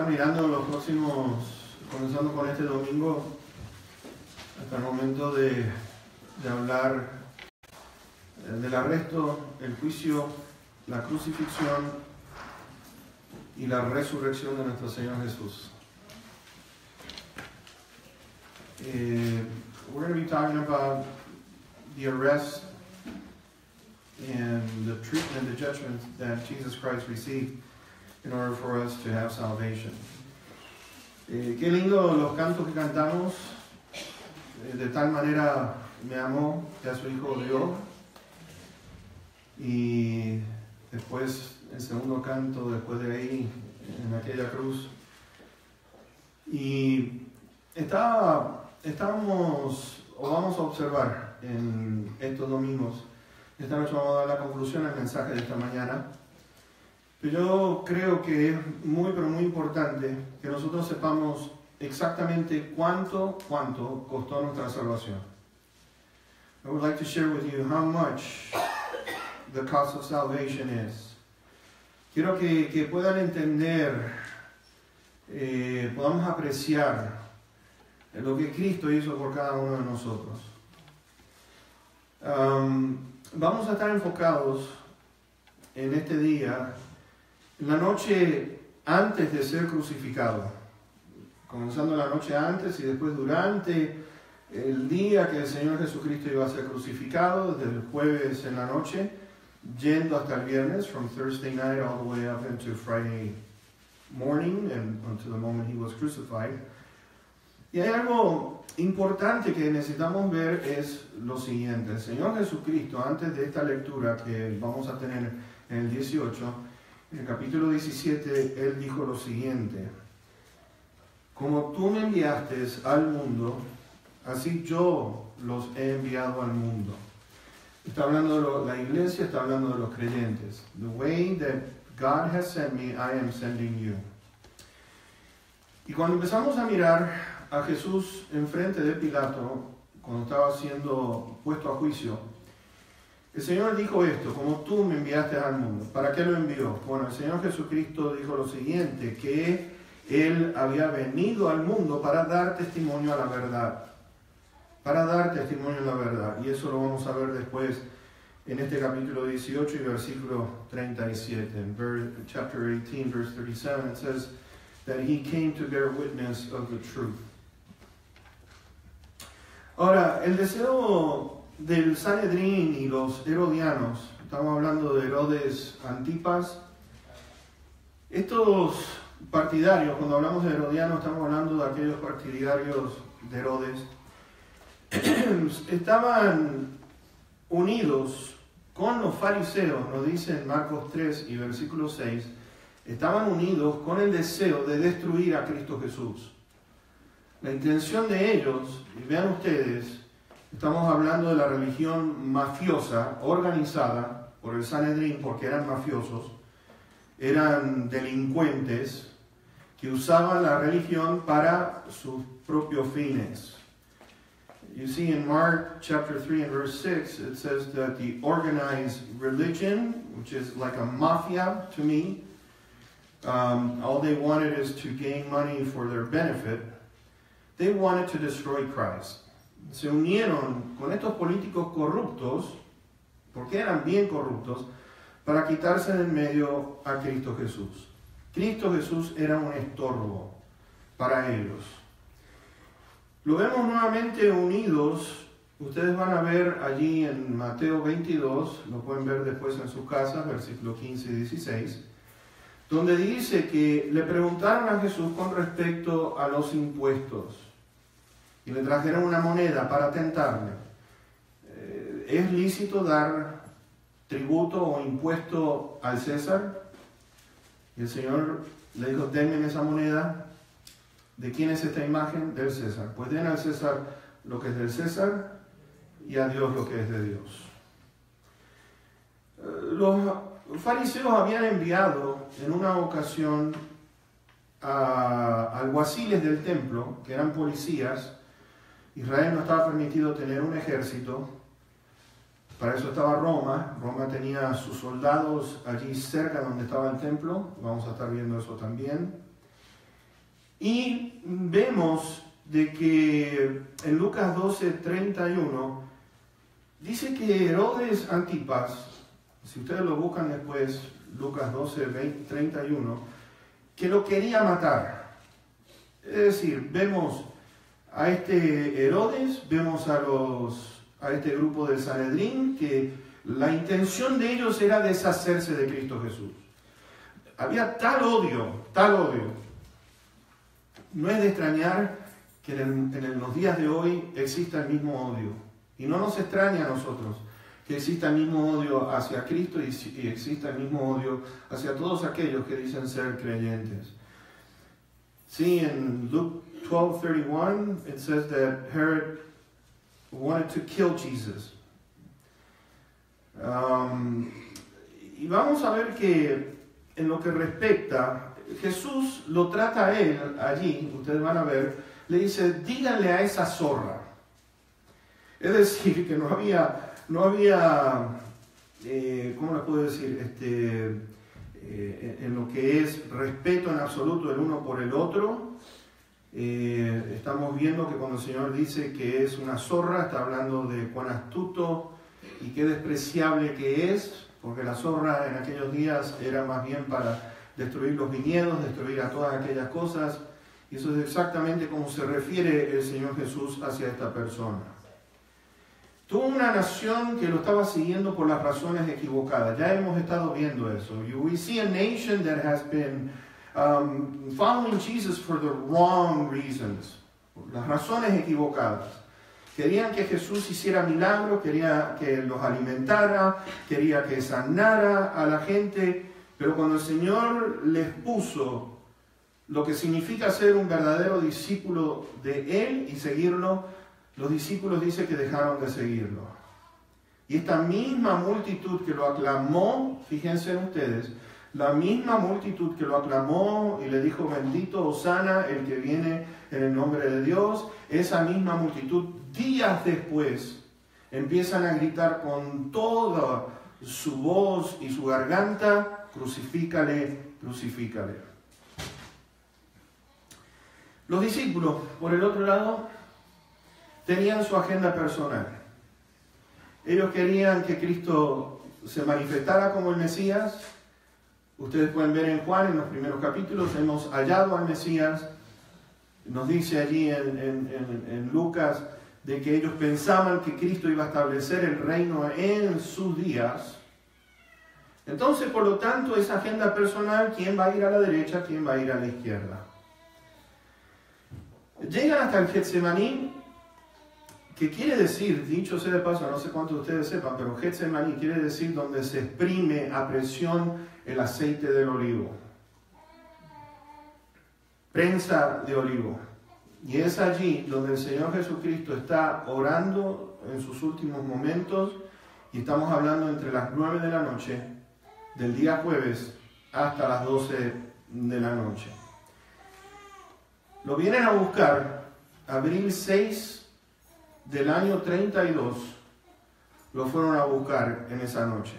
estar mirando los próximos, comenzando con este domingo, hasta el momento de hablar del arresto, el juicio, la crucifixión y la resurrección de nuestro Señor Jesús. We're going to be talking about the arrest and the treatment, the judgment that Jesus Christ received in order for us to have salvation. Qué lindo los cantos que cantamos. De tal manera me amó que a su Hijo dio. Y después, el segundo canto, después de ahí, en aquella cruz. Y vamos a observar en estos domingos. Esta noche vamos a dar la conclusión al mensaje de esta mañana. Pero yo creo que es muy importante que nosotros sepamos exactamente cuánto costó nuestra salvación. I would like to share with you how much the cost of salvation is. Quiero que puedan entender, podamos apreciar lo que Cristo hizo por cada uno de nosotros. Vamos a estar enfocados en este día, en la noche antes de ser crucificado, comenzando la noche antes y después durante el día que el Señor Jesucristo iba a ser crucificado, desde el jueves en la noche, yendo hasta el viernes, from Thursday night all the way up into Friday morning and until the moment he was crucified. Y hay algo importante que necesitamos ver, es lo siguiente. El Señor Jesucristo, antes de esta lectura que vamos a tener en el 18, en el capítulo 17, Él dijo lo siguiente: como tú me enviaste al mundo, así yo los he enviado al mundo. Está hablando de la iglesia, está hablando de los creyentes. The way that God has sent me, I am sending you. Y cuando empezamos a mirar a Jesús enfrente de Pilato, cuando estaba siendo puesto a juicio, el Señor dijo esto: como tú me enviaste al mundo. ¿Para qué lo envió? Bueno, el Señor Jesucristo dijo lo siguiente, que Él había venido al mundo para dar testimonio a la verdad. Para dar testimonio a la verdad. Y eso lo vamos a ver después en este capítulo 18 y versículo 37. En chapter 18, verse 37, it says that He came to bear witness of the truth. Ahora, el deseo del Sanedrín y los herodianos, estamos hablando de Herodes Antipas, estos partidarios, cuando hablamos de herodianos estamos hablando de aquellos partidarios de Herodes, estaban unidos con los fariseos, nos dice en Marcos 3 y versículo 6, estaban unidos con el deseo de destruir a Cristo Jesús. La intención de ellos, y vean ustedes, estamos hablando de la religión mafiosa, organizada por el Sanedrín, porque eran mafiosos, eran delincuentes que usaban la religión para sus propios fines. You see in Mark chapter 3 and verse 6, it says that the organized religion, which is like a mafia to me, all they wanted is to gain money for their benefit. They wanted to destroy Christ. Se unieron con estos políticos corruptos, porque eran bien corruptos, para quitarse del medio a Cristo Jesús. Cristo Jesús era un estorbo para ellos. Lo vemos nuevamente unidos. Ustedes van a ver allí en Mateo 22, lo pueden ver después en sus casas, versículos 15 y 16, donde dice que le preguntaron a Jesús con respecto a los impuestos y le trajeron una moneda para tentarle. ¿Es lícito dar tributo o impuesto al César? Y el Señor le dijo: denme esa moneda. ¿De quién es esta imagen? Del César. Pues den al César lo que es del César y a Dios lo que es de Dios. Los fariseos habían enviado en una ocasión a alguaciles del templo, que eran policías. Israel no estaba permitido tener un ejército. Para eso estaba Roma. Roma tenía sus soldados allí cerca donde estaba el templo. Vamos a estar viendo eso también. Y vemos de que en Lucas 12:31 dice que Herodes Antipas, si ustedes lo buscan después, Lucas 12:31, que lo quería matar. Es decir, vemos a este Herodes, vemos a este grupo del Sanedrín, que la intención de ellos era deshacerse de Cristo Jesús. Había tal odio. No es de extrañar que en los días de hoy exista el mismo odio. Y no nos extraña a nosotros que exista el mismo odio hacia Cristo y exista el mismo odio hacia todos aquellos que dicen ser creyentes. Sí, en Luke 12:31 it says that Herod wanted to kill Jesus. Y vamos a ver que en lo que respecta, Jesús lo trata a él allí, ustedes van a ver, le dice, díganle a esa zorra. Es decir, que no había ¿cómo le puedo decir? En lo que es respeto en absoluto el uno por el otro. Estamos viendo que cuando el Señor dice que es una zorra, está hablando de cuán astuto y qué despreciable que es, porque la zorra en aquellos días era más bien para destruir los viñedos, destruir a todas aquellas cosas, y eso es exactamente como se refiere el Señor Jesús hacia esta persona. Tuvo una nación que lo estaba siguiendo por las razones equivocadas. Ya hemos estado viendo eso. We see a nation that has been following Jesus for the wrong reasons. Las razones equivocadas. Querían que Jesús hiciera milagros, quería que los alimentara, quería que sanara a la gente, pero cuando el Señor les puso lo que significa ser un verdadero discípulo de Él y seguirlo, los discípulos dicen que dejaron de seguirlo. Y esta misma multitud que lo aclamó, fíjense ustedes, la misma multitud que lo aclamó y le dijo, bendito Hosana, el que viene en el nombre de Dios, esa misma multitud, días después, empiezan a gritar con toda su voz y su garganta, crucifícale, crucifícale. Los discípulos, por el otro lado, tenían su agenda personal. Ellos querían que Cristo se manifestara como el Mesías. Ustedes pueden ver en Juan, en los primeros capítulos, hemos hallado al Mesías. Nos dice allí en Lucas de que ellos pensaban que Cristo iba a establecer el reino en sus días. Entonces, por lo tanto, esa agenda personal, ¿quién va a ir a la derecha, quién va a ir a la izquierda? Llegan hasta el Getsemaní, que quiere decir, dicho sea de paso, no sé cuántos de ustedes sepan, pero Getsemaní quiere decir donde se exprime a presión el aceite del olivo. Prensa de olivo. Y es allí donde el Señor Jesucristo está orando en sus últimos momentos, y estamos hablando entre las 9 de la noche del día jueves hasta las 12 de la noche. Lo vienen a buscar abril 6 del año 32, lo fueron a buscar en esa noche.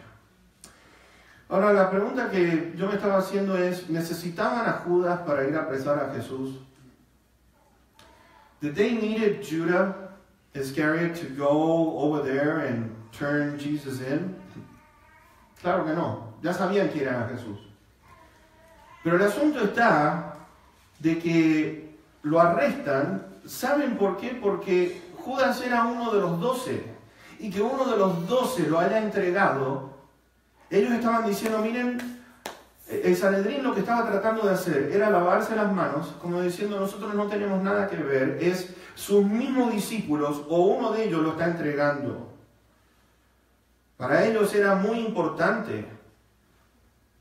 Ahora, la pregunta que yo me estaba haciendo es, ¿necesitaban a Judas para ir a apresar a Jesús? Did they needed Judas Iscariot to go over there and turn Jesus in? Claro que no, ya sabían que era Jesús. Pero el asunto está de que lo arrestan. ¿Saben por qué? Porque Judas era uno de los 12, y que uno de los 12 lo haya entregado. Ellos estaban diciendo, miren, el Sanedrín lo que estaba tratando de hacer era lavarse las manos, como diciendo, nosotros no tenemos nada que ver, es sus mismos discípulos o uno de ellos lo está entregando. Para ellos era muy importante.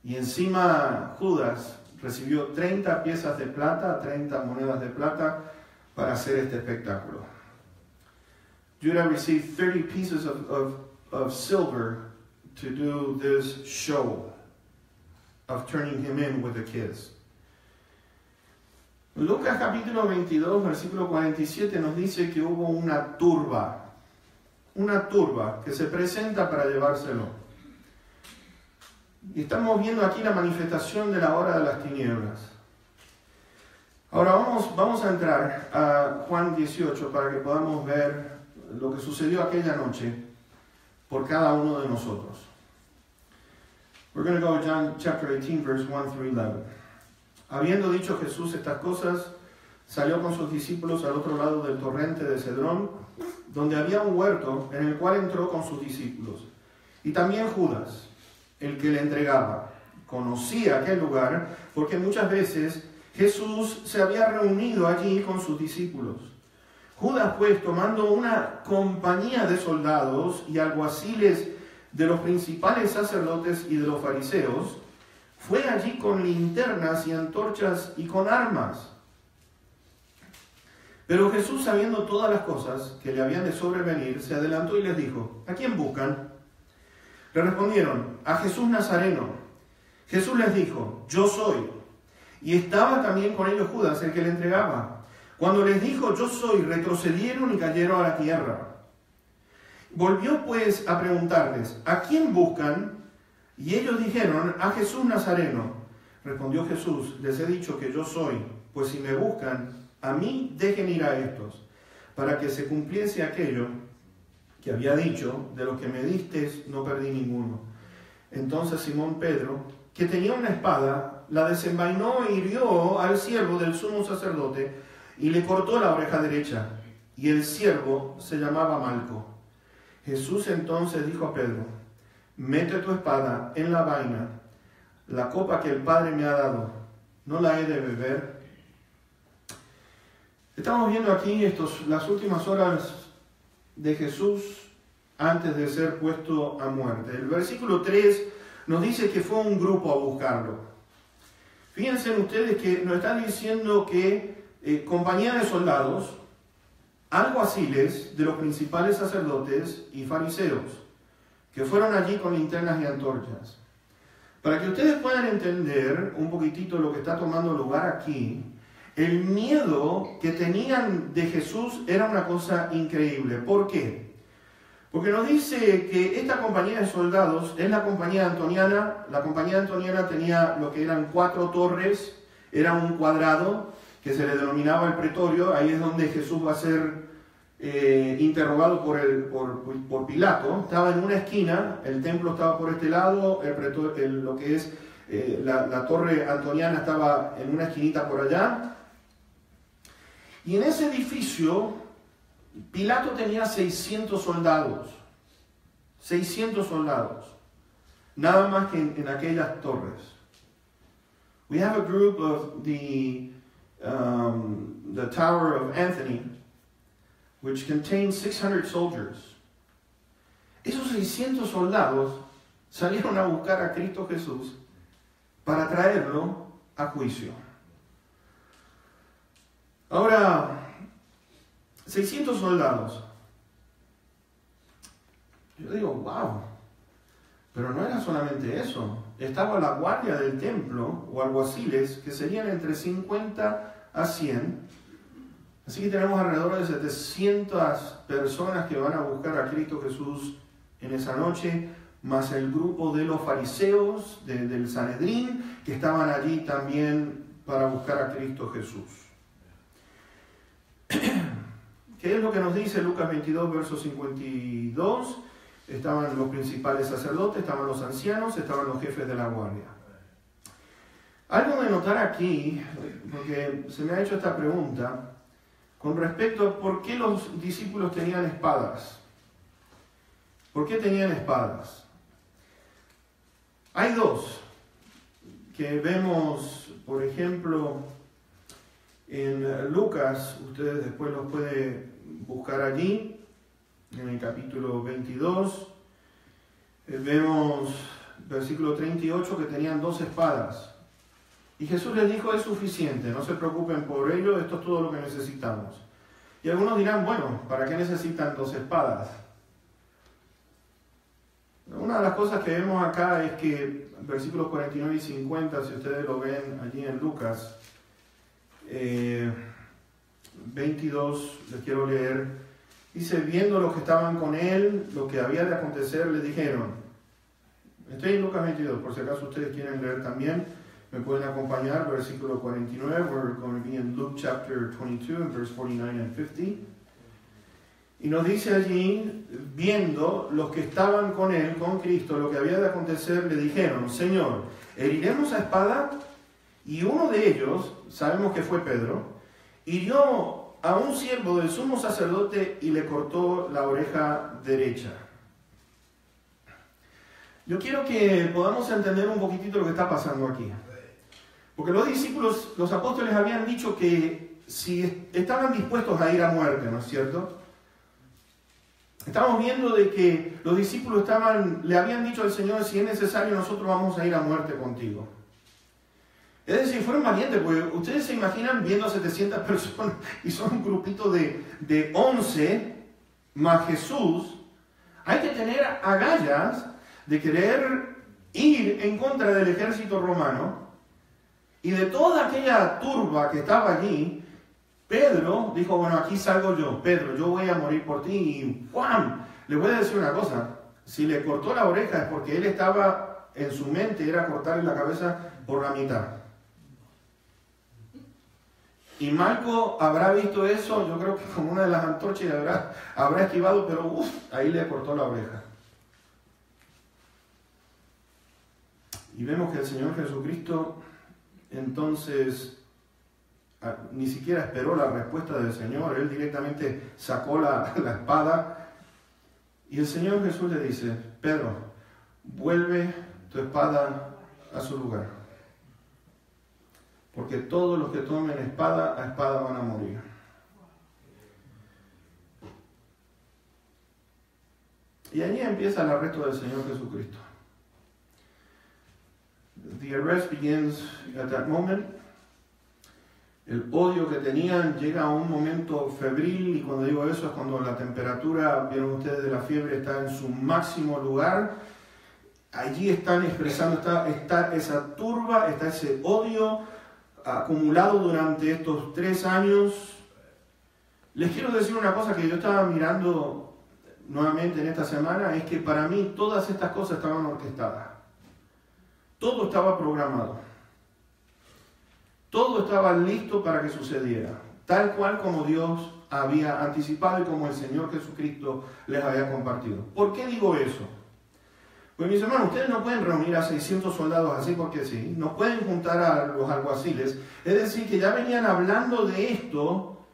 Y encima Judas recibió 30 piezas de plata, 30 monedas de plata para hacer este espectáculo. Judas received 30 pieces of silver to do this show of turning him in with a kiss. Lucas capítulo 22, versículo 47 nos dice que hubo una turba que se presenta para llevárselo. Y estamos viendo aquí la manifestación de la hora de las tinieblas. Ahora vamos a entrar a Juan 18 para que podamos ver lo que sucedió aquella noche por cada uno de nosotros. We're going to go to John chapter 18, verse 1 through 11. Habiendo dicho Jesús estas cosas, salió con sus discípulos al otro lado del torrente de Cedrón, donde había un huerto en el cual entró con sus discípulos. Y también Judas, el que le entregaba, conocía aquel lugar porque muchas veces Jesús se había reunido allí con sus discípulos. Judas, pues, tomando una compañía de soldados y alguaciles de los principales sacerdotes y de los fariseos, fue allí con linternas y antorchas y con armas. Pero Jesús, sabiendo todas las cosas que le habían de sobrevenir, se adelantó y les dijo: ¿A quién buscan? Le respondieron: a Jesús Nazareno. Jesús les dijo: yo soy. Y estaba también con ellos Judas, el que le entregaba. Cuando les dijo: yo soy, retrocedieron y cayeron a la tierra. Volvió pues a preguntarles: ¿a quién buscan? Y ellos dijeron: a Jesús Nazareno. Respondió Jesús: les he dicho que yo soy, pues si me buscan, a mí dejen ir a estos, para que se cumpliese aquello que había dicho: de los que me distes no perdí ninguno. Entonces Simón Pedro, que tenía una espada, la desenvainó e hirió al siervo del sumo sacerdote y le cortó la oreja derecha, y el siervo se llamaba Malco. Jesús entonces dijo a Pedro: mete tu espada en la vaina, la copa que el Padre me ha dado, ¿no la he de beber? Estamos viendo aquí las últimas horas de Jesús antes de ser puesto a muerte. El versículo 3 nos dice que fue un grupo a buscarlo. Fíjense ustedes que nos está diciendo que compañía de soldados, alguaciles de los principales sacerdotes y fariseos, que fueron allí con linternas y antorchas. Para que ustedes puedan entender un poquitito lo que está tomando lugar aquí, el miedo que tenían de Jesús era una cosa increíble. ¿Por qué? Porque nos dice que esta compañía de soldados es la compañía antoniana. La compañía antoniana tenía lo que eran 4 torres, era un cuadrado que se le denominaba el pretorio. Ahí es donde Jesús va a ser interrogado por Pilato. Estaba en una esquina, el templo estaba por este lado, lo que es la torre antoniana estaba en una esquinita por allá. Y en ese edificio, Pilato tenía 600 soldados. 600 soldados. Nada más que en aquellas torres. We have a group of the Tower of Anthony, which contains 600 soldiers. Esos 600 soldados salieron a buscar a Cristo Jesús para traerlo a juicio. Ahora, 600 soldados. Yo digo, wow, pero no era solamente eso. Estaba la guardia del templo, o alguaciles, que serían entre 50 a 100. Así que tenemos alrededor de 700 personas que van a buscar a Cristo Jesús en esa noche, más el grupo de los fariseos, del Sanedrín, que estaban allí también para buscar a Cristo Jesús. ¿Qué es lo que nos dice Lucas 22, verso 52? Estaban los principales sacerdotes, estaban los ancianos, estaban los jefes de la guardia. Algo de notar aquí, porque se me ha hecho esta pregunta, con respecto a por qué los discípulos tenían espadas. ¿Por qué tenían espadas? Hay dos que vemos, por ejemplo, en Lucas. Ustedes después los pueden buscar allí, en el capítulo 22. Vemos, versículo 38, que tenían 2 espadas. Y Jesús les dijo: es suficiente, no se preocupen por ello, esto es todo lo que necesitamos. Y algunos dirán: bueno, ¿para qué necesitan 2 espadas? Una de las cosas que vemos acá es que versículos 49 y 50, si ustedes lo ven allí en Lucas 22, les quiero leer. Dice: viendo los que estaban con él, lo que había de acontecer, le dijeron. Estoy en Lucas 22, por si acaso ustedes quieren leer también. me pueden acompañar, versículo 49, we're going to be in Luke chapter 22, and verse 49 and 50. Y nos dice allí, viendo los que estaban con él, con Cristo, lo que había de acontecer, le dijeron, Señor, ¿heriremos a espada? Y uno de ellos, sabemos que fue Pedro, hirió a un siervo del sumo sacerdote y le cortó la oreja derecha. Yo quiero que podamos entender un poquitito lo que está pasando aquí. Porque los discípulos, los apóstoles habían dicho que si estaban dispuestos a ir a muerte, ¿no es cierto? Estamos viendo de que los discípulos le habían dicho al Señor, si es necesario nosotros vamos a ir a muerte contigo. Es decir, fueron valientes, porque ustedes se imaginan viendo a 700 personas y son un grupito de 11 más Jesús. Hay que tener agallas de querer ir en contra del ejército romano, y de toda aquella turba que estaba allí, Pedro dijo, bueno, aquí salgo yo, Pedro, yo voy a morir por ti, y ¡pam! Le voy a decir una cosa, si le cortó la oreja es porque él estaba, en su mente era cortarle la cabeza por la mitad. Y Marco habrá visto eso, yo creo que con una de las antorchas habrá esquivado, pero ahí le cortó la oreja. Y vemos que el Señor Jesucristo entonces ni siquiera esperó la respuesta del Señor, Él directamente sacó la espada, y el Señor Jesús le dice, Pedro, vuelve tu espada a su lugar, porque todos los que tomen espada, a espada van a morir. Y allí empieza el arresto del Señor Jesucristo. The arrest begins at that moment. El odio que tenían llega a un momento febril, y cuando digo eso es cuando la temperatura, vieron ustedes, de la fiebre está en su máximo lugar. Allí están expresando, está esa turba, está ese odio acumulado durante estos 3 años. Les quiero decir una cosa que yo estaba mirando nuevamente en esta semana, es que para mí todas estas cosas estaban orquestadas. Todo estaba programado. Todo estaba listo para que sucediera, tal cual como Dios había anticipado y como el Señor Jesucristo les había compartido. ¿Por qué digo eso? Pues mis hermanos, ustedes no pueden reunir a 600 soldados así porque sí, no pueden juntar a los alguaciles. Es decir, que ya venían hablando de esto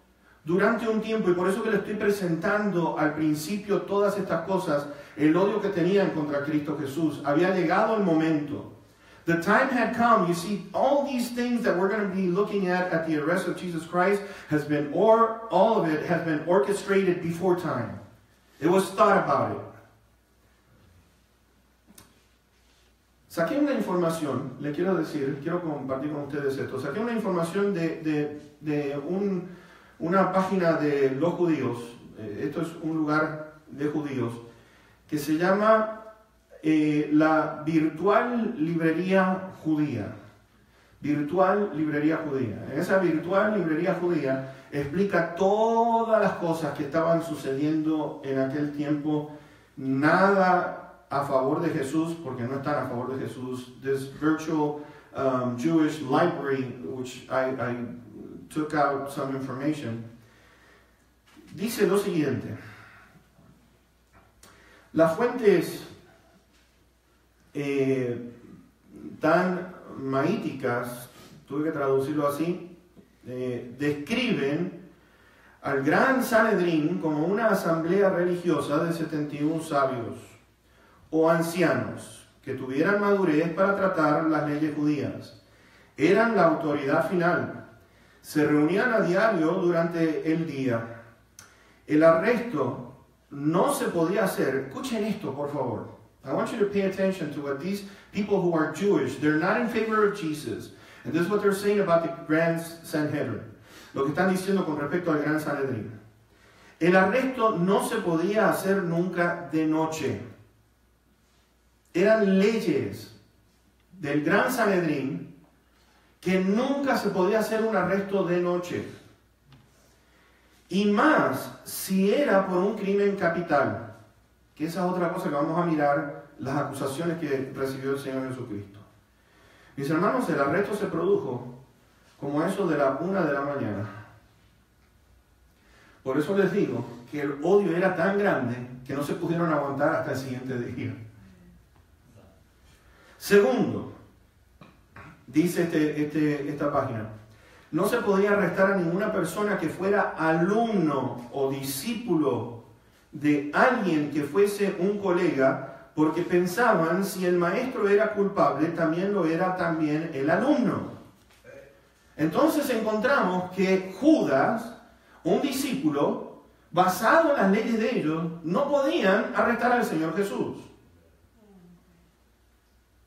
durante un tiempo, y por eso que le estoy presentando al principio todas estas cosas, el odio que tenían contra Cristo Jesús. Había llegado el momento. The time had come. You see, all these things that we're going to be looking at the arrest of Jesus Christ all of it has been orchestrated before time. It was thought about it. Saqué una información, le quiero decir, quiero compartir con ustedes esto. Saqué una información de una página de los judíos. Esto es un lugar de judíos que se llama la Virtual Librería Judía. Virtual Librería Judía. En esa Virtual Librería Judía explica todas las cosas que estaban sucediendo en aquel tiempo. Nada a favor de Jesús, porque no están a favor de Jesús. This virtual Jewish library, which I took out some information, dice lo siguiente. Las fuentes tan maíticas, tuve que traducirlo así, describen al Gran Sanedrín como una asamblea religiosa de 71 sabios o ancianos que tuvieran madurez para tratar las leyes judías. Eran la autoridad final. Se reunían a diario durante el día. El arresto no se podía hacer. Escuchen esto, por favor. I want you to pay attention to what these people who are Jewish, they're not in favor of Jesus. And this is what they're saying about the Grand Sanhedrin. Lo que están diciendo con respecto al Gran Sanedrín. El arresto no se podía hacer nunca de noche. Eran leyes del Gran Sanedrín que nunca se podía hacer un arresto de noche. Y más si era por un crimen capital. Que esa es otra cosa que vamos a mirar, las acusaciones que recibió el Señor Jesucristo. Mis hermanos, el arresto se produjo como eso de la 1 de la mañana. Por eso les digo que el odio era tan grande que no se pudieron aguantar hasta el siguiente día. Segundo, dice esta página, no se podía arrestar a ninguna persona que fuera alumno o discípulo de alguien que fuese un colega, porque pensaban si el maestro era culpable, también lo era también el alumno. Entonces encontramos que Judas, un discípulo, basado en las leyes de ellos, no podían arrestar al Señor Jesús.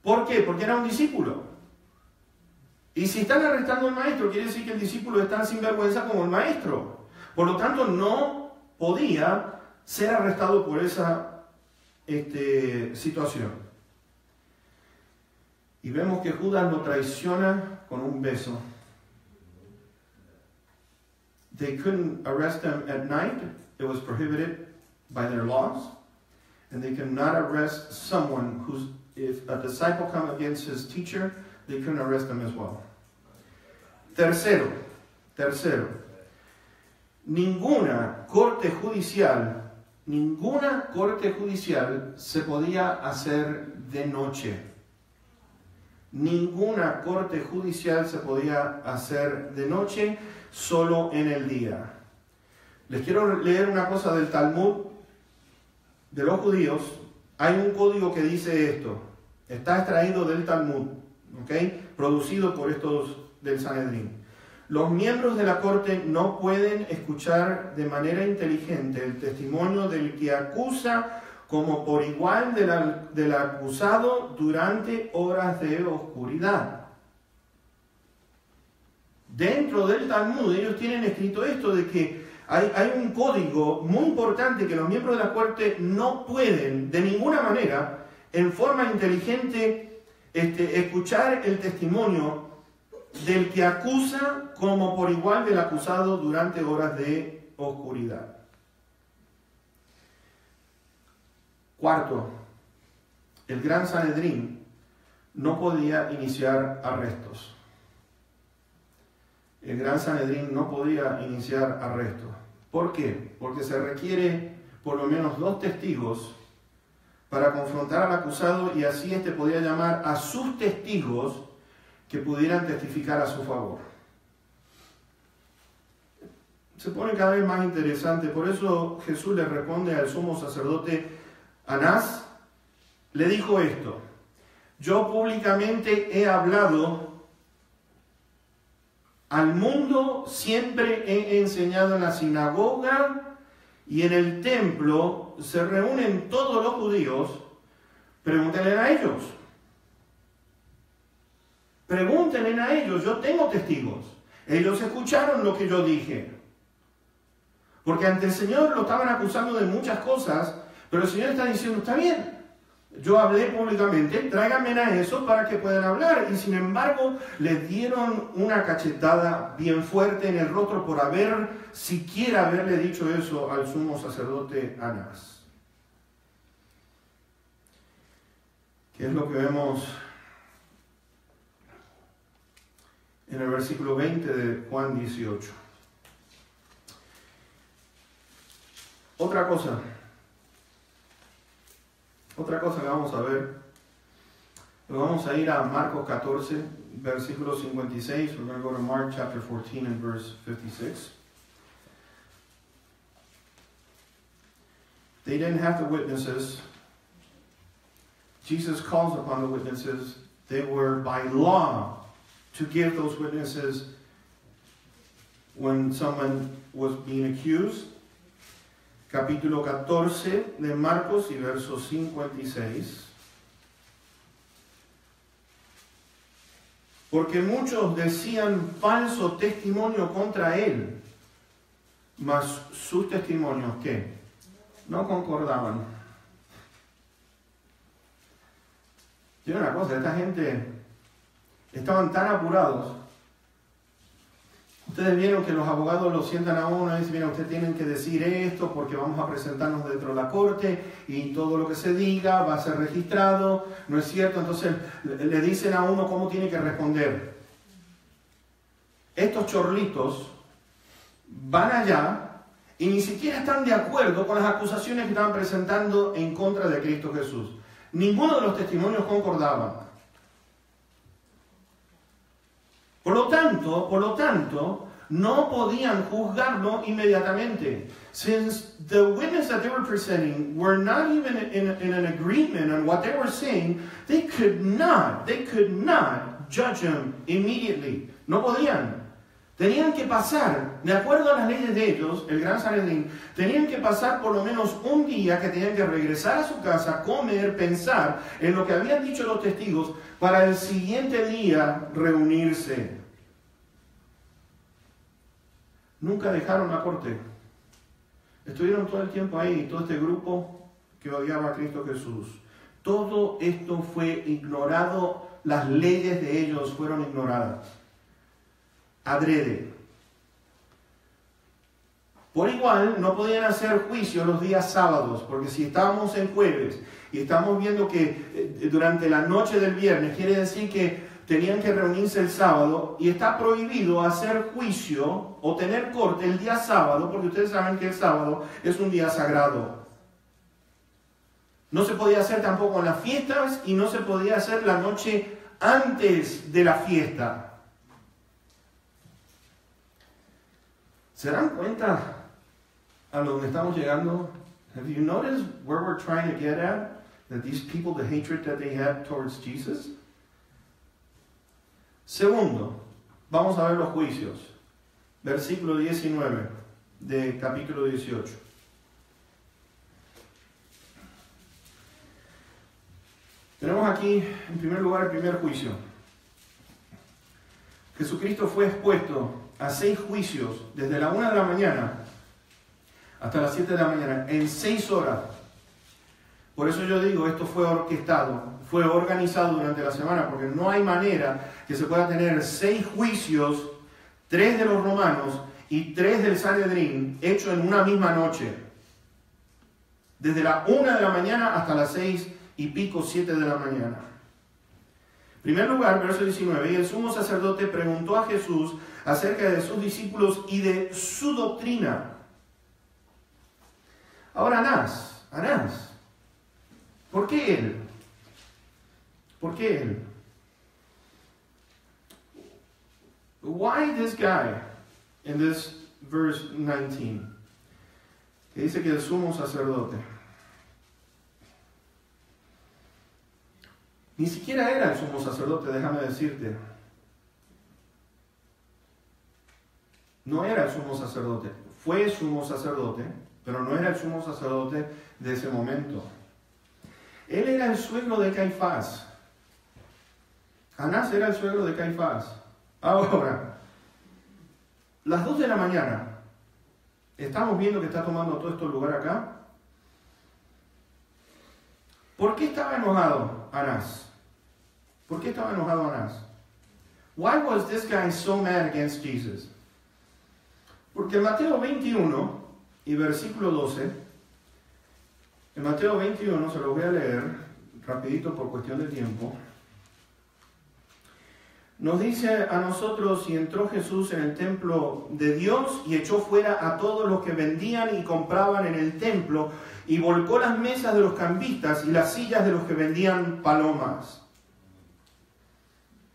¿Por qué? Porque era un discípulo. Y si están arrestando al maestro, quiere decir que el discípulo es tan sinvergüenza como el maestro. Por lo tanto, no podía ser arrestado por esa situación. Y vemos que Judas lo traiciona con un beso. They couldn't arrest them at night. It was prohibited by their laws. And they could not arrest someone who's, if a disciple come against his teacher, they couldn't arrest them as well. Tercero, ninguna corte judicial se podía hacer de noche. Ninguna corte judicial se podía hacer de noche, solo en el día. Les quiero leer una cosa del Talmud de los judíos. Hay un código que dice esto. Está extraído del Talmud, ¿okay? Producido por estos del Sanedrín. Los miembros de la corte no pueden escuchar de manera inteligente el testimonio del que acusa como por igual del acusado durante horas de oscuridad. Dentro del Talmud ellos tienen escrito esto de que hay un código muy importante que los miembros de la corte no pueden de ninguna manera en forma inteligente escuchar el testimonio del que acusa como por igual del acusado durante horas de oscuridad. Cuarto, el Gran Sanedrín no podía iniciar arrestos. El Gran Sanedrín no podía iniciar arrestos. ¿Por qué? Porque se requiere por lo menos 2 testigos para confrontar al acusado y así éste podía llamar a sus testigos que pudieran testificar a su favor. Se pone cada vez más interesante, por eso Jesús le responde al sumo sacerdote Anás, le dijo esto: yo públicamente he hablado al mundo, siempre he enseñado en la sinagoga y en el templo, se reúnen todos los judíos, pregúntenle a ellos. Pregúntenle a ellos, yo tengo testigos. Ellos escucharon lo que yo dije. Porque ante el Señor lo estaban acusando de muchas cosas, pero el Señor está diciendo, está bien, yo hablé públicamente, tráiganme a eso para que puedan hablar. Y sin embargo, les dieron una cachetada bien fuerte en el rostro por siquiera haberle dicho eso al sumo sacerdote Anás. ¿Qué es lo que vemos en el versículo 20 de Juan 18? Otra cosa que vamos a ver, vamos a ir a Marcos 14, versículo 56. We're going to go to Mark chapter 14 and verse 56. They didn't have the witnesses. Jesus calls upon the witnesses. They were by law to give those witnesses when someone was being accused. Capítulo 14 de Marcos y verso 56. Porque muchos decían falso testimonio contra él, mas sus testimonios, ¿qué? No concordaban. Tiene una cosa, esta gente estaban tan apurados Ustedes vieron que los abogados lo sientan a uno y dicen, mira, ustedes tienen que decir esto porque vamos a presentarnos dentro de la corte y todo lo que se diga va a ser registrado, ¿no es cierto? Entonces le dicen a uno cómo tiene que responder. Estos chorlitos van allá y ni siquiera están de acuerdo con las acusaciones que estaban presentando en contra de Cristo Jesús. Ninguno de los testimonios concordaba. Por lo tanto, no podían juzgarlo inmediatamente. Since the witness that they were presenting were not even in an agreement on what they were saying, they could not judge him immediately. No podían. Tenían que pasar, de acuerdo a las leyes de ellos, el Gran Sanedrín, tenían que pasar por lo menos un día que tenían que regresar a su casa, comer, pensar en lo que habían dicho los testigos, para el siguiente día reunirse. Nunca dejaron la corte. Estuvieron todo el tiempo ahí, todo este grupo que odiaba a Cristo Jesús. Todo esto fue ignorado, las leyes de ellos fueron ignoradas. Adrede. Por igual, no podían hacer juicio los días sábados, porque si estábamos en jueves y estamos viendo que durante la noche del viernes, quiere decir que tenían que reunirse el sábado y está prohibido hacer juicio o tener corte el día sábado, porque ustedes saben que el sábado es un día sagrado. No se podía hacer tampoco en las fiestas y no se podía hacer la noche antes de la fiesta. ¿Se dan cuenta a donde estamos llegando? Have you noticed where we're trying to get at? That these people, the hatred that they had towards Jesus? Segundo, vamos a ver los juicios. Versículo 19 de capítulo 18. Tenemos aquí, en primer lugar, el primer juicio. Jesucristo fue expuesto a 6 juicios, desde la 1 de la mañana hasta las 7 de la mañana, en 6 horas. Por eso yo digo, esto fue orquestado, fue organizado durante la semana, porque no hay manera que se pueda tener 6 juicios, 3 de los romanos y 3 del Sanedrín, hechos en una misma noche. Desde la 1 de la mañana hasta las 6 y pico, 7 de la mañana. En primer lugar, verso 19, y el sumo sacerdote preguntó a Jesús acerca de sus discípulos y de su doctrina. Ahora Anás, ¿por qué él? ¿Por qué él? Why this guy in this verse 19? Que dice que el sumo sacerdote. Ni siquiera era el sumo sacerdote, déjame decirte. No era el sumo sacerdote. Fue sumo sacerdote, pero no era el sumo sacerdote de ese momento. Él era el suegro de Caifás. Anás era el suegro de Caifás. Ahora, las 2 de la mañana, estamos viendo que está tomando todo esto lugar acá. ¿Por qué estaba enojado Anás? ¿Por qué estaba enojado Anás? Why was this guy so mad against Jesus? Porque en Mateo 21 y versículo 12, en Mateo 21, se lo voy a leer rapidito por cuestión de tiempo, nos dice a nosotros, y entró Jesús en el templo de Dios y echó fuera a todos los que vendían y compraban en el templo y volcó las mesas de los cambistas y las sillas de los que vendían palomas.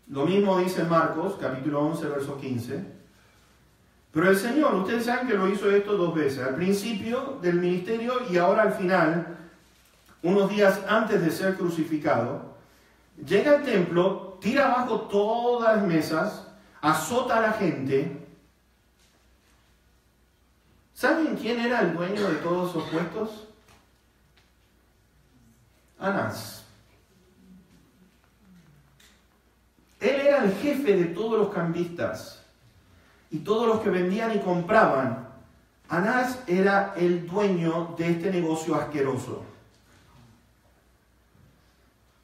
Lo mismo dice Marcos, capítulo 11, verso 15. Pero el Señor, ustedes saben que lo hizo esto 2 veces, al principio del ministerio y ahora al final, unos días antes de ser crucificado. Llega al templo, tira abajo todas las mesas, azota a la gente. ¿Saben quién era el dueño de todos esos puestos? Anás. Él era el jefe de todos los cambistas y todos los que vendían y compraban. Anás era el dueño de este negocio asqueroso.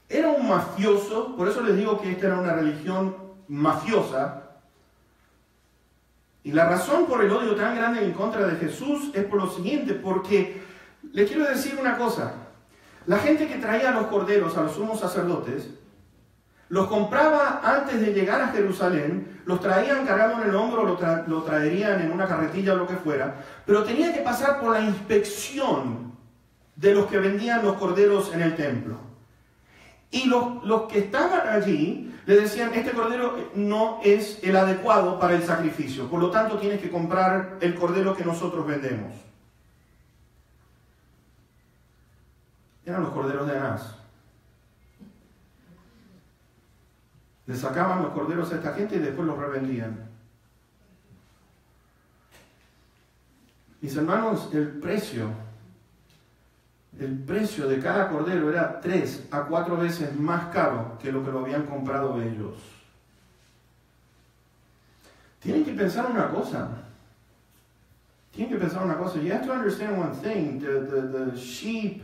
Era un mafioso, por eso les digo que esta era una religión mafiosa. Y la razón por el odio tan grande en contra de Jesús es por lo siguiente, porque le quiero decir una cosa. La gente que traía los corderos a los sumos sacerdotes, los compraba antes de llegar a Jerusalén, los traían cargados en el hombro, lo traerían en una carretilla o lo que fuera, pero tenía que pasar por la inspección de los que vendían los corderos en el templo. Y los que estaban allí le decían, este cordero no es el adecuado para el sacrificio, por lo tanto tienes que comprar el cordero que nosotros vendemos. Eran los corderos de Anás. Le sacaban los corderos a esta gente y después los revendían. Mis hermanos, el precio de cada cordero era 3 a 4 veces más caro que lo habían comprado ellos. Tienen que pensar una cosa. You have to understand one thing. The sheep,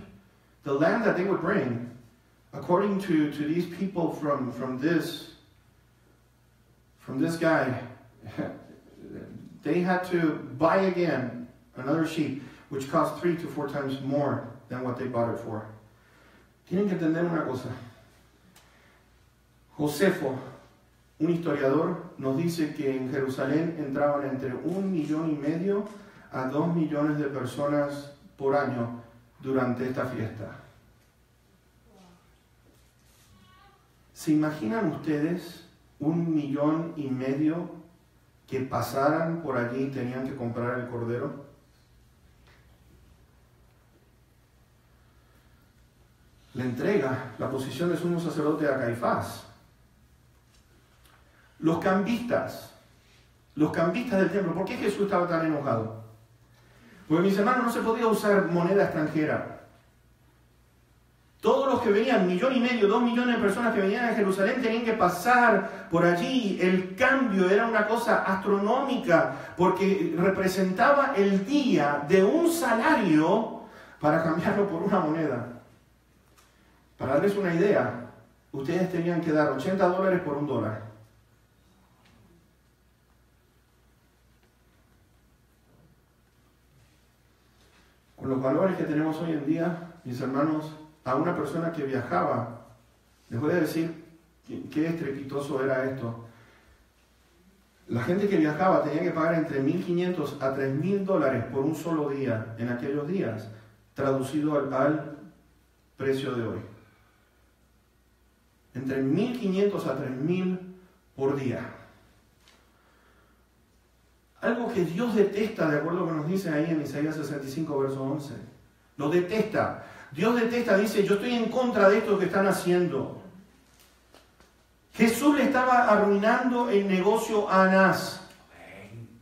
the lamb that they would bring, according to these people from this guy, they had to buy again another sheep, which cost 3 to 4 times more than what they bought it for. Tienen que entender una cosa. Josefo, un historiador, nos dice que en Jerusalén entraban entre 1,5 millones a 2 millones de personas por año durante esta fiesta. ¿Se imaginan ustedes 1,5 millones que pasaran por allí y tenían que comprar el cordero? Le entrega la posición de sumo sacerdote a Caifás. Los cambistas del templo. ¿Por qué Jesús estaba tan enojado? Porque, mis hermanos, no se podía usar moneda extranjera. Todos los que venían, 1,5 millones, 2 millones de personas que venían a Jerusalén tenían que pasar por allí. El cambio era una cosa astronómica porque representaba el día de un salario para cambiarlo por una moneda. Para darles una idea, ustedes tenían que dar $80 por $1. Con los valores que tenemos hoy en día, mis hermanos, a una persona que viajaba, les voy a decir qué estrepitoso era esto. La gente que viajaba tenía que pagar entre $1,500 a $3,000 por un solo día en aquellos días, traducido al precio de hoy. Entre 1,500 a 3,000 por día. Algo que Dios detesta, de acuerdo a lo que nos dice ahí en Isaías 65, verso 11. Lo detesta. Dios detesta, dice, yo estoy en contra de esto que están haciendo. Jesús le estaba arruinando el negocio a Anás.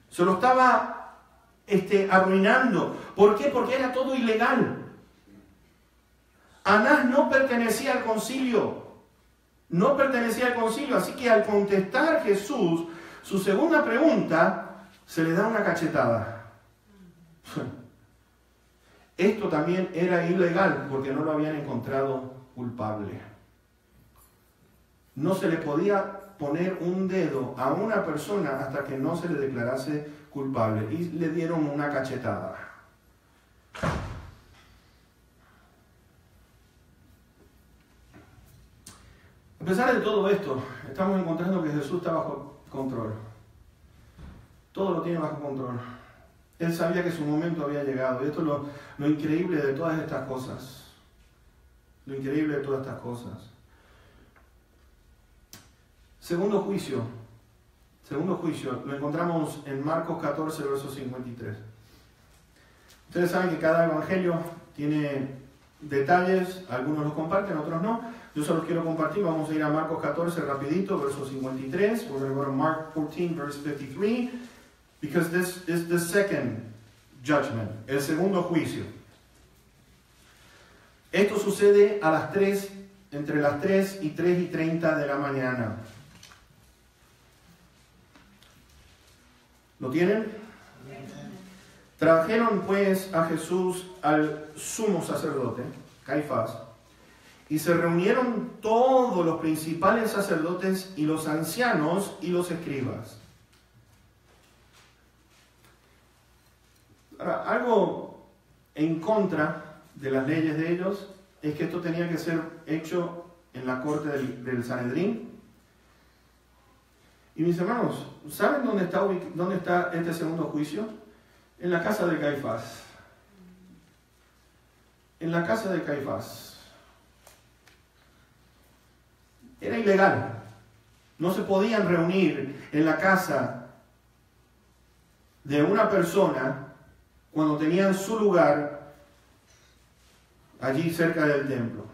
Se lo estaba arruinando. ¿Por qué? Porque era todo ilegal. Anás no pertenecía al concilio. Así que al contestar Jesús su segunda pregunta, se le da una cachetada. Esto también era ilegal porque no lo habían encontrado culpable. No se le podía poner un dedo a una persona hasta que no se le declarase culpable. Y le dieron una cachetada. A pesar de todo esto, estamos encontrando que Jesús está bajo control. Todo lo tiene bajo control. Él sabía que su momento había llegado. Y esto es lo increíble de todas estas cosas. Segundo juicio. Lo encontramos en Marcos 14, verso 53. Ustedes saben que cada evangelio tiene detalles. Algunos los comparten, otros no. Yo se los quiero compartir. Vamos a ir a Marcos 14 rapidito, verso 53. We're going to go to Mark 14, verse 53. Because this is the second judgment, el segundo juicio. Esto sucede a las 3, entre las 3 y 3:30 de la mañana. ¿Lo tienen? Trajeron pues a Jesús al sumo sacerdote, Caifás, y se reunieron todos los principales sacerdotes y los ancianos y los escribas. Ahora, algo en contra de las leyes de ellos es que esto tenía que ser hecho en la corte del Sanedrín. Y mis hermanos, ¿saben dónde está este segundo juicio? En la casa de Caifás. En la casa de Caifás. Era ilegal. No se podían reunir en la casa de una persona cuando tenían su lugar allí cerca del templo.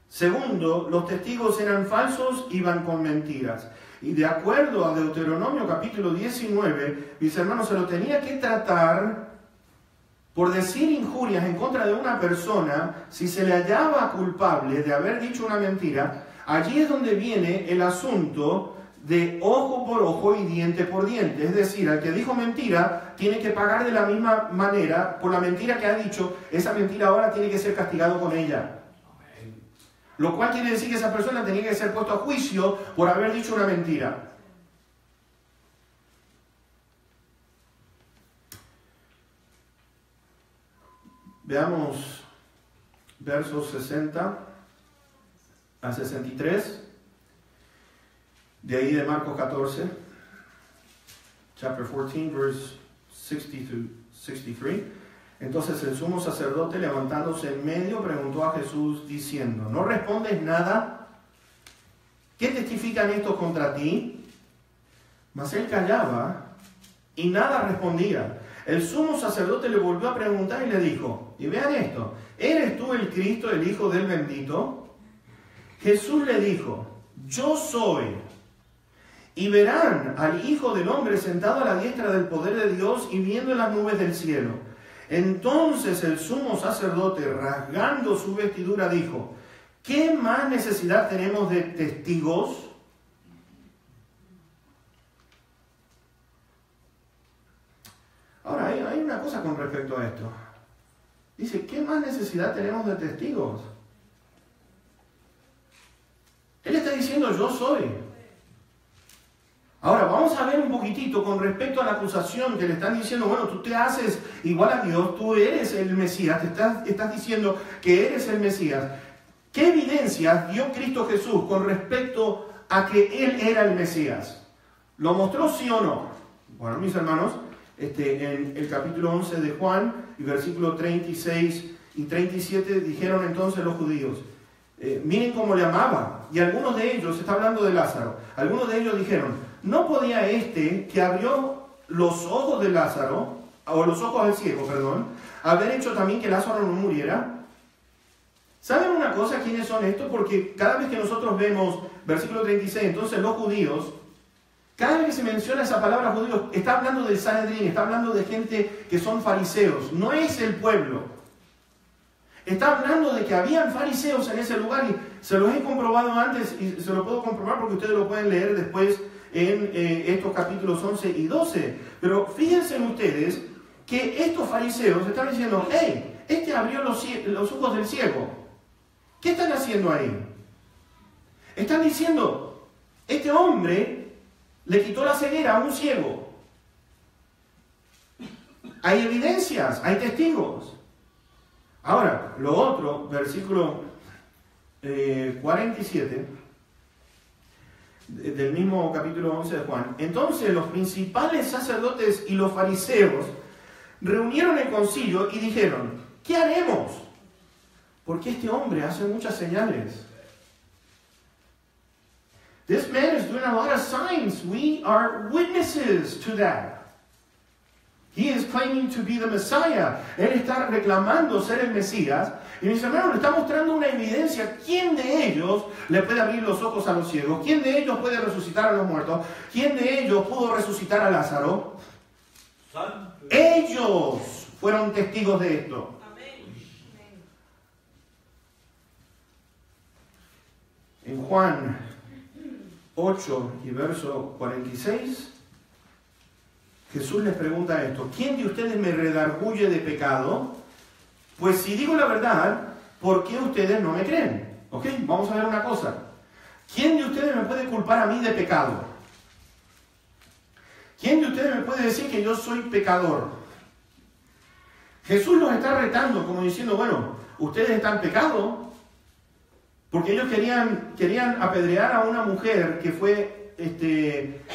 Segundo, los testigos eran falsos, iban con mentiras. Y de acuerdo a Deuteronomio capítulo 19, mis hermanos, se lo tenía que tratar por decir injurias en contra de una persona. Si se le hallaba culpable de haber dicho una mentira, allí es donde viene el asunto de ojo por ojo y diente por diente. Es decir, al que dijo mentira tiene que pagar de la misma manera por la mentira que ha dicho. Esa mentira ahora tiene que ser castigado con ella. Lo cual quiere decir que esa persona tenía que ser puesto a juicio por haber dicho una mentira. Veamos versos 60 a 63. De ahí de Marcos 14. Chapter 14, verse 60 to 63. Entonces el sumo sacerdote, levantándose en medio, preguntó a Jesús diciendo: ¿no respondes nada? ¿Qué testifican estos contra ti? Mas él callaba y nada respondía. El sumo sacerdote le volvió a preguntar y le dijo, y vean esto: ¿eres tú el Cristo, el Hijo del Bendito? Jesús le dijo: yo soy. Y verán al Hijo del Hombre sentado a la diestra del poder de Dios y viendo en las nubes del cielo. Entonces el sumo sacerdote, rasgando su vestidura, dijo: ¿qué más necesidad tenemos de testigos? Ahora, hay una cosa con respecto a esto. Dice: ¿qué más necesidad tenemos de testigos? Él está diciendo: yo soy. Ahora, vamos a ver un poquitito con respecto a la acusación que le están diciendo: bueno, tú te haces igual a Dios, tú eres el Mesías, estás diciendo que eres el Mesías. ¿Qué evidencias dio Cristo Jesús con respecto a que Él era el Mesías? ¿Lo mostró, sí o no? Bueno, mis hermanos, en el capítulo 11 de Juan, y versículos 36 y 37, dijeron entonces los judíos: miren cómo le amaba. Y algunos de ellos, está hablando de Lázaro, algunos de ellos dijeron: ¿no podía que abrió los ojos de Lázaro, o los ojos del ciego, perdón, haber hecho también que Lázaro no muriera? ¿Saben una cosa quiénes son estos? Porque cada vez que nosotros vemos versículo 36, entonces los judíos, cada vez que se menciona esa palabra judíos, está hablando del Sanedrín, está hablando de gente que son fariseos, no es el pueblo. Está hablando de que habían fariseos en ese lugar, y se los he comprobado antes y se lo puedo comprobar porque ustedes lo pueden leer después en estos capítulos 11 y 12. Pero fíjense ustedes que estos fariseos están diciendo: hey, abrió los ojos del ciego. ¿Qué están haciendo ahí? Están diciendo: este hombre le quitó la ceguera a un ciego. Hay evidencias, hay testigos. Ahora, lo otro, versículo 47, del mismo capítulo 11 de Juan. Entonces los principales sacerdotes y los fariseos reunieron el concilio y dijeron: ¿qué haremos? Porque este hombre hace muchas señales. This man is doing a lot of signs. We are witnesses to that. He is claiming to be the Messiah. Él está reclamando ser el Mesías. Y mis hermanos, le está mostrando una evidencia. ¿Quién de ellos le puede abrir los ojos a los ciegos? ¿Quién de ellos puede resucitar a los muertos? ¿Quién de ellos pudo resucitar a Lázaro? Santo. Ellos fueron testigos de esto. En Juan 8 y verso 46, Jesús les pregunta esto: ¿quién de ustedes me redarguye de pecado? Pues si digo la verdad, ¿por qué ustedes no me creen? ¿Ok? Vamos a ver una cosa. ¿Quién de ustedes me puede culpar a mí de pecado? ¿Quién de ustedes me puede decir que yo soy pecador? Jesús los está retando como diciendo, bueno, ustedes están pecados, porque ellos querían apedrear a una mujer que fue,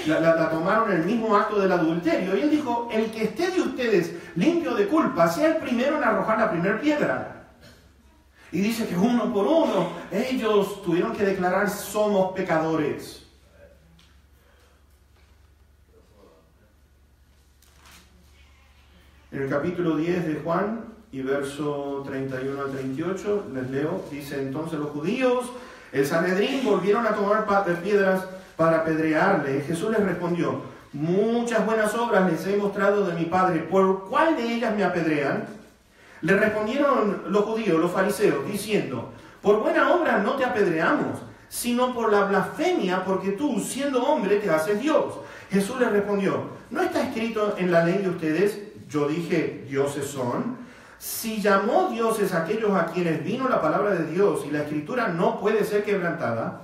la tomaron en el mismo acto del adulterio. Y él dijo, el que esté de ustedes limpio de culpa, sea el primero en arrojar la primera piedra. Y dice que uno por uno, ellos tuvieron que declarar, somos pecadores. En el capítulo 10 de Juan, y verso 31 al 38, les leo, dice, entonces los judíos, el Sanedrín, volvieron a tomar piedras para apedrearle. Jesús les respondió, muchas buenas obras les he mostrado de mi Padre, ¿por cuál de ellas me apedrean? Le respondieron los judíos, los fariseos, diciendo, por buena obra no te apedreamos, sino por la blasfemia, porque tú, siendo hombre, te haces Dios. Jesús les respondió, ¿no está escrito en la ley de ustedes? Yo dije, dioses son. Si llamó dioses a aquellos a quienes vino la palabra de Dios y la escritura no puede ser quebrantada,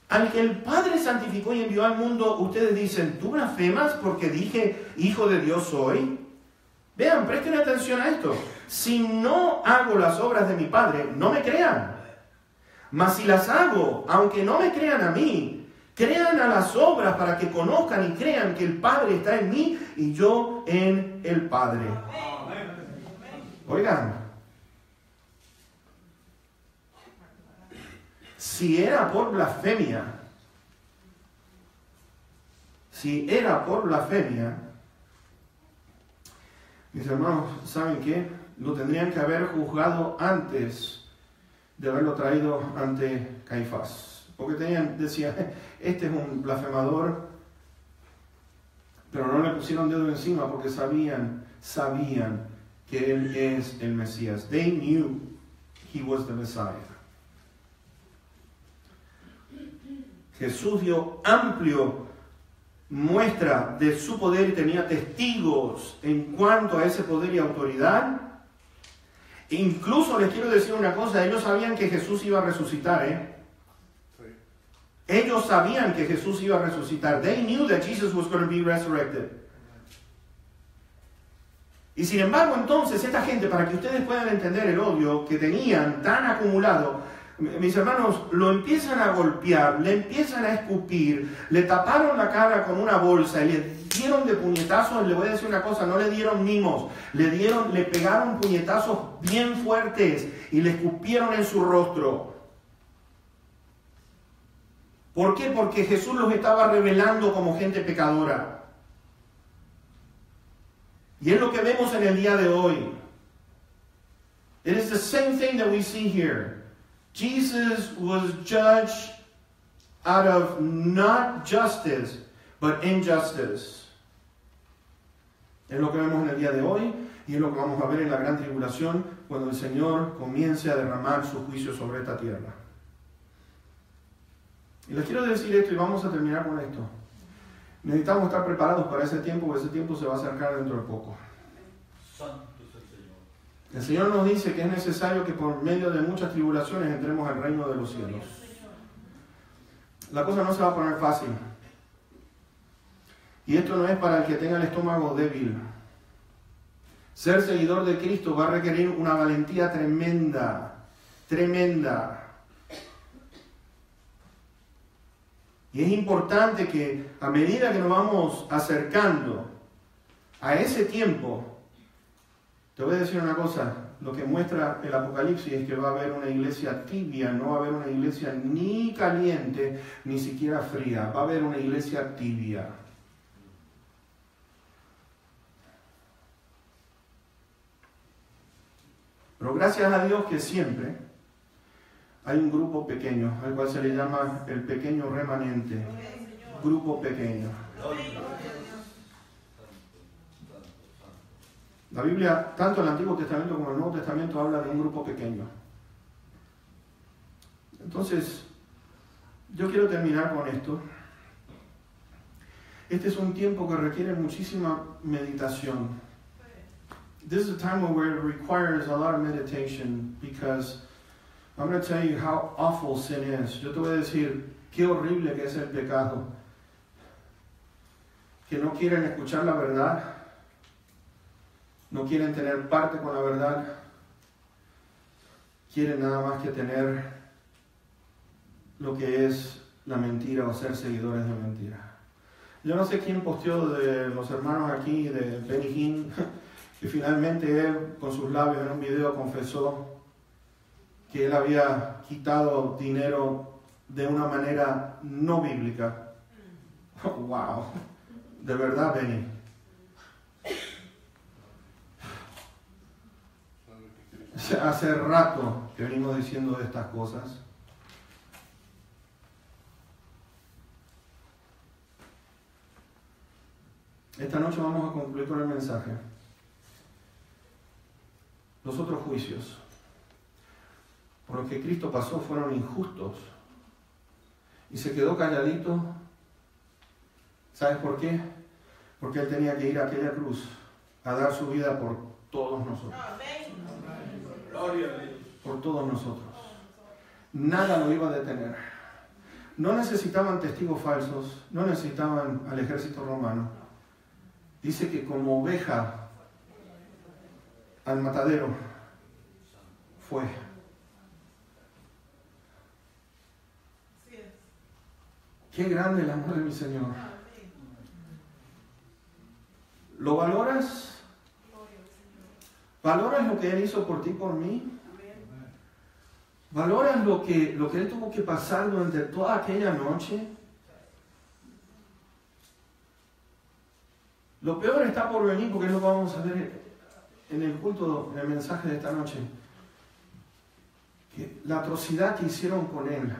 al que el Padre santificó y envió al mundo, ustedes dicen, ¿tú blasfemas porque dije, hijo de Dios soy? Vean, presten atención a esto. Si no hago las obras de mi Padre, no me crean. Mas si las hago, aunque no me crean a mí, crean a las obras para que conozcan y crean que el Padre está en mí y yo en el Padre. Oigan, si era por blasfemia, mis hermanos, ¿saben qué? Lo tendrían que haber juzgado antes de haberlo traído ante Caifás. Porque decían, este es un blasfemador, pero no le pusieron dedo encima porque sabían que él es el Mesías. They knew he was the Messiah. Jesús dio amplio muestra de su poder y tenía testigos en cuanto a ese poder y autoridad. Incluso les quiero decir una cosa, ellos sabían que Jesús iba a resucitar, Ellos sabían que Jesús iba a resucitar. They knew that Jesus was going to be resurrected. Y sin embargo, entonces, esta gente, para que ustedes puedan entender el odio que tenían tan acumulado, mis hermanos, lo empiezan a golpear, le empiezan a escupir, le taparon la cara con una bolsa y le dieron de puñetazos. Le voy a decir una cosa, no le dieron mimos, le pegaron puñetazos bien fuertes y le escupieron en su rostro. ¿Por qué? Porque Jesús los estaba revelando como gente pecadora. Y es lo que vemos en el día de hoy. It is the same thing that we see here. Jesus was judged out of not justice, but injustice. Es lo que vemos en el día de hoy y es lo que vamos a ver en la gran tribulación cuando el Señor comience a derramar su juicio sobre esta tierra. Y les quiero decir esto y vamos a terminar con esto. Necesitamos estar preparados para ese tiempo, porque ese tiempo se va a acercar dentro de poco. El Señor nos dice que es necesario que por medio de muchas tribulaciones entremos al reino de los cielos. La cosa no se va a poner fácil. Y esto no es para el que tenga el estómago débil. Ser seguidor de Cristo va a requerir una valentía tremenda, tremenda. Y es importante que a medida que nos vamos acercando a ese tiempo, te voy a decir una cosa, lo que muestra el Apocalipsis es que va a haber una iglesia tibia, no va a haber una iglesia ni caliente, ni siquiera fría, va a haber una iglesia tibia. Pero gracias a Dios que siempre hay un grupo pequeño, al cual se le llama el pequeño remanente. Grupo pequeño. La Biblia, tanto el Antiguo Testamento como el Nuevo Testamento, habla de un grupo pequeño. Entonces, yo quiero terminar con esto. Este es un tiempo que requiere muchísima meditación. This is a time where it requires a lot of meditation because I'm going to tell you how awful sin is. Yo te voy a decir qué horrible que es el pecado. Que no quieren escuchar la verdad. no quieren tener parte con la verdad, quieren nada más que tener lo que es la mentira o ser seguidores de mentira. Yo no sé quién posteó de los hermanos aquí, de Benny Hinn, que finalmente él con sus labios en un video confesó que él había quitado dinero de una manera no bíblica. Oh, wow, de verdad, Benny. Hace rato que venimos diciendo estas cosas. Esta noche vamos a concluir con el mensaje. Los otros juicios por los que Cristo pasó fueron injustos y se quedó calladito. ¿Sabes por qué? Porque Él tenía que ir a aquella cruz a dar su vida por todos nosotros. Por todos nosotros. Nada lo iba a detener. No necesitaban testigos falsos, no necesitaban al ejército romano. Dice que como oveja al matadero fue. Qué grande el amor de mi Señor. ¿Lo valoras? ¿Valoras lo que Él hizo por ti y por mí? ¿Valoras lo que Él tuvo que pasar durante toda aquella noche? Lo peor está por venir, porque lo vamos a ver en el culto, en el mensaje de esta noche. Que la atrocidad que hicieron con Él.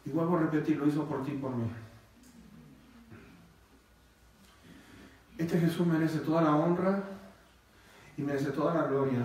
Y vuelvo a repetir, lo hizo por ti y por mí. Este Jesús merece toda la honra y merece toda la gloria.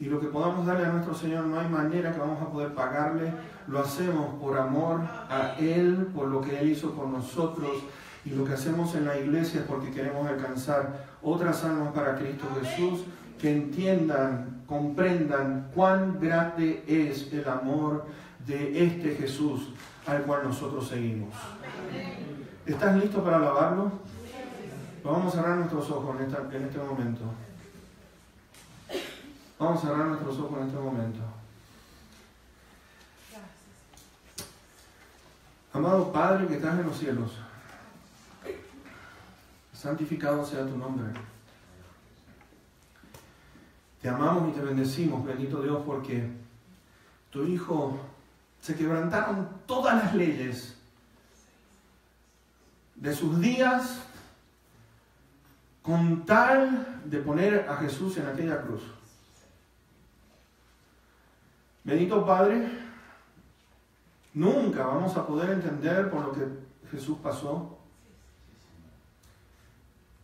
Y lo que podamos darle a nuestro Señor, no hay manera que vamos a poder pagarle. Lo hacemos por amor a Él, por lo que Él hizo por nosotros. Y lo que hacemos en la iglesia es porque queremos alcanzar otras almas para Cristo Jesús, que entiendan, comprendan cuán grande es el amor de este Jesús al cual nosotros seguimos. ¿Estás listo para alabarlo? Vamos a cerrar nuestros ojos en este momento. Vamos a cerrar nuestros ojos en este momento. Amado Padre que estás en los cielos, santificado sea tu nombre. Te amamos y te bendecimos, bendito Dios, porque tu Hijo se quebrantaron todas las leyes de sus días con tal de poner a Jesús en aquella cruz. Bendito Padre, nunca vamos a poder entender por lo que Jesús pasó.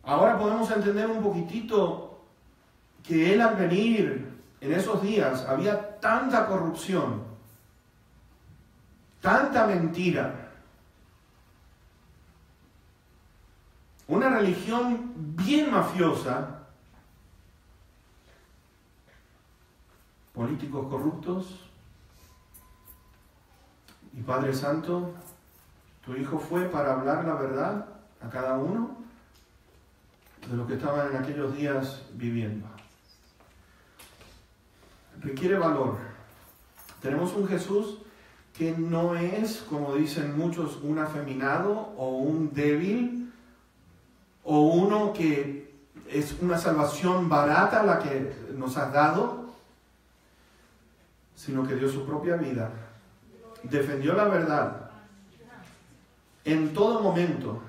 Ahora podemos entender un poquitito que Él al venir en esos días había tanta corrupción, tanta mentira, una religión bien mafiosa, políticos corruptos. Y Padre Santo, tu Hijo fue para hablar la verdad a cada uno de lo que estaban en aquellos días viviendo. Requiere valor. Tenemos un Jesús que no es, como dicen muchos, un afeminado o un débil o uno que es una salvación barata la que nos has dado, sino que dio su propia vida, defendió la verdad en todo momento.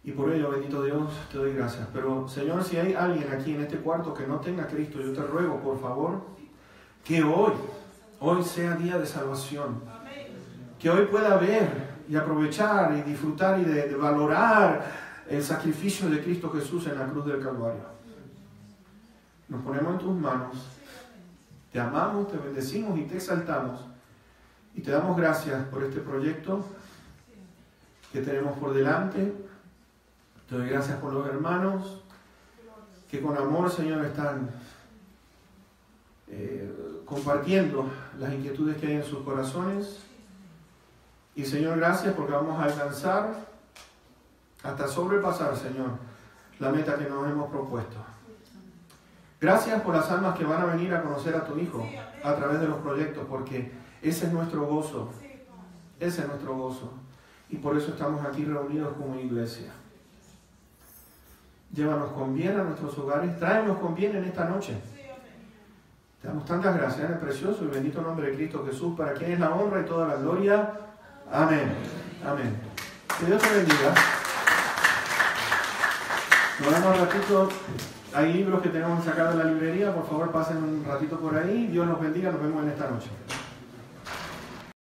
Y por ello, bendito Dios, te doy gracias. Pero, Señor, si hay alguien aquí en este cuarto que no tenga a Cristo, yo te ruego, por favor, que hoy sea día de salvación. Que hoy pueda ver y aprovechar y disfrutar y de valorar el sacrificio de Cristo Jesús en la cruz del Calvario. Nos ponemos en tus manos. Te amamos, te bendecimos y te exaltamos. Y te damos gracias por este proyecto que tenemos por delante. Te doy gracias por los hermanos que con amor, Señor, están compartiendo las inquietudes que hay en sus corazones. Y Señor, gracias porque vamos a alcanzar, hasta sobrepasar, Señor, la meta que nos hemos propuesto. Gracias por las almas que van a venir a conocer a tu Hijo a través de los proyectos, porque ese es nuestro gozo. Ese es nuestro gozo. Y por eso estamos aquí reunidos como iglesia. Llévanos con bien a nuestros hogares. Tráenos con bien en esta noche. Te damos tantas gracias en el precioso y bendito nombre de Cristo Jesús, para quien es la honra y toda la gloria. Amén. Amén. Que Dios te bendiga. Nos vemos un ratito. Hay libros que tenemos que sacar de la librería. Por favor, pasen un ratito por ahí. Dios los bendiga. Nos vemos en esta noche.